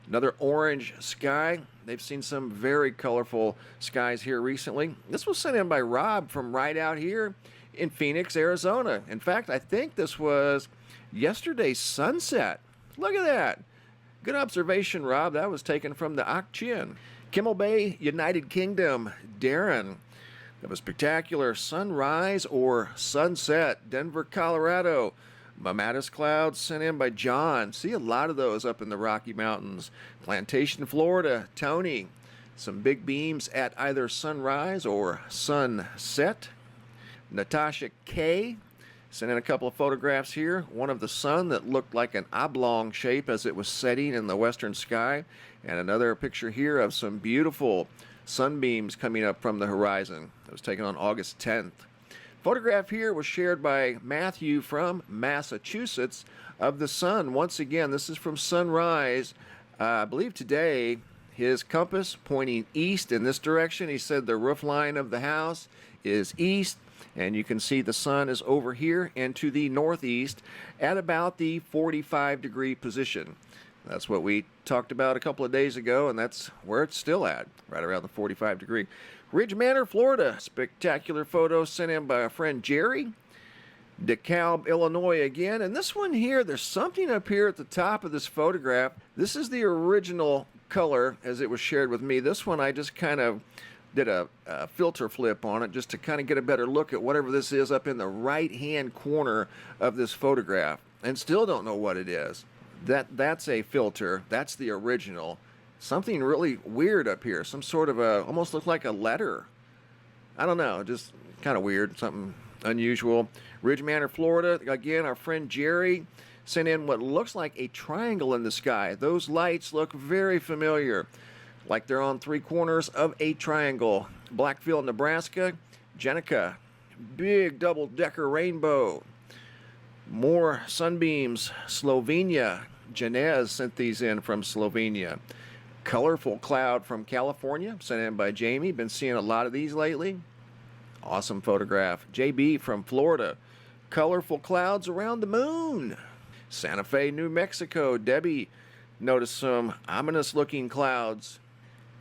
Another orange sky. They've seen some very colorful skies here recently. This was sent in by Rob from right out here in Phoenix, Arizona. In fact, I think this was yesterday's sunset. Look at that. Good observation, Rob. That was taken from the Ak-Chin. Kimmel Bay, United Kingdom, Darren. That was spectacular sunrise or sunset, Denver, Colorado. Mammatus clouds sent in by John. See a lot of those up in the Rocky Mountains. Plantation, Florida, Tony. Some big beams at either sunrise or sunset. Natasha K. sent in a couple of photographs here. One of the sun that looked like an oblong shape as it was setting in the western sky. And another picture here of some beautiful sunbeams coming up from the horizon. It was taken on August 10th. Photograph here was shared by Matthew from Massachusetts of the sun. Once again, this is from sunrise. I believe today, his compass pointing east in this direction. He said the roof line of the house is east, and you can see the sun is over here and to the northeast at about the 45-degree position. That's what we talked about a couple of days ago, and that's where it's still at, right around the 45-degree. Ridge Manor, Florida. Spectacular photo sent in by a friend, Jerry. DeKalb, Illinois again. And this one here, there's something up here at the top of this photograph. This is the original color as it was shared with me. This one I just kind of did a filter flip on it just to kind of get a better look at whatever this is up in the right-hand corner of this photograph. And still don't know what it is. That's a filter. That's the original. something really weird up here. Some sort of almost looked like a letter. I don't know, just kind of weird, something unusual. Ridge Manor, Florida. Again, our friend Jerry sent in what looks like a triangle in the sky. Those lights look very familiar, like they're on three corners of a triangle. Blackfield, Nebraska. Jenica, big double-decker rainbow. More sunbeams. Slovenia. Janez sent these in from Slovenia. Colorful cloud from California, sent in by Jamie. Been seeing a lot of these lately. Awesome photograph. JB from Florida. Colorful clouds around the moon. Santa Fe, New Mexico. Debbie noticed some ominous-looking clouds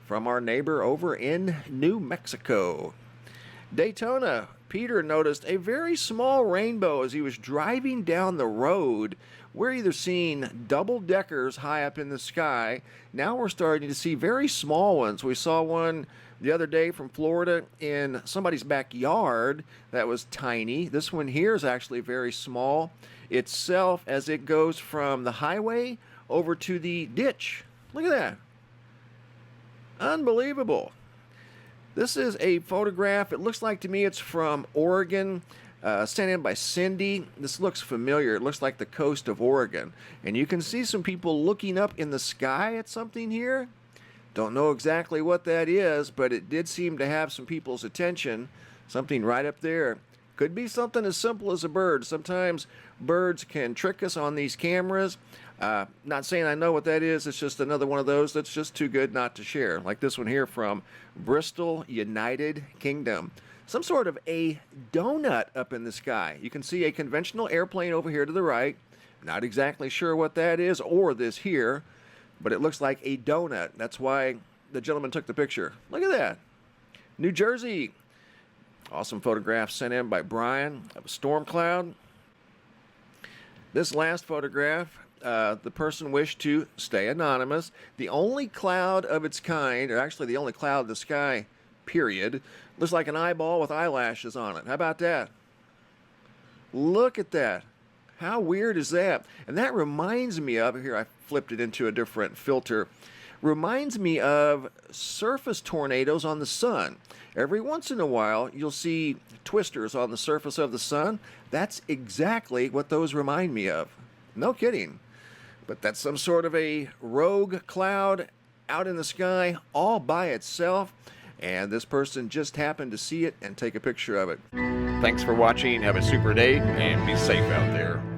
from our neighbor over in New Mexico. Daytona, Peter noticed a very small rainbow as he was driving down the road. We're either seeing double-deckers high up in the sky. Now we're starting to see very small ones. We saw one the other day from Florida in somebody's backyard that was tiny. This one here is actually very small itself as it goes from the highway over to the ditch. Look at that. Unbelievable. This is a photograph. It looks like to me it's from Oregon, sent in by Cindy. This looks familiar. It looks like the coast of Oregon. And you can see some people looking up in the sky at something here. Don't know exactly what that is, but it did seem to have some people's attention. Something right up there. Could be something as simple as a bird. Sometimes birds can trick us on these cameras. Not saying I know what that is. It's just another one of those that's just too good not to share. Like this one here from Bristol, United Kingdom. Some sort of a donut up in the sky. You can see a conventional airplane over here to the right. Not exactly sure what that is or this here, but it looks like a donut. That's why the gentleman took the picture. Look at that. New Jersey. Awesome photograph sent in by Brian of a storm cloud. This last photograph, the person wished to stay anonymous. The only cloud of its kind, or actually the only cloud in the sky, period, looks like an eyeball with eyelashes on it. How about that? Look at that. How weird is that? And that reminds me of, here I flipped it into a different filter, reminds me of surface tornadoes on the sun. Every once in a while, you'll see twisters on the surface of the sun. That's exactly what those remind me of. No kidding. But that's some sort of a rogue cloud out in the sky all by itself. And this person just happened to see it and take a picture of it. Thanks for watching. Have a super day and be safe out there.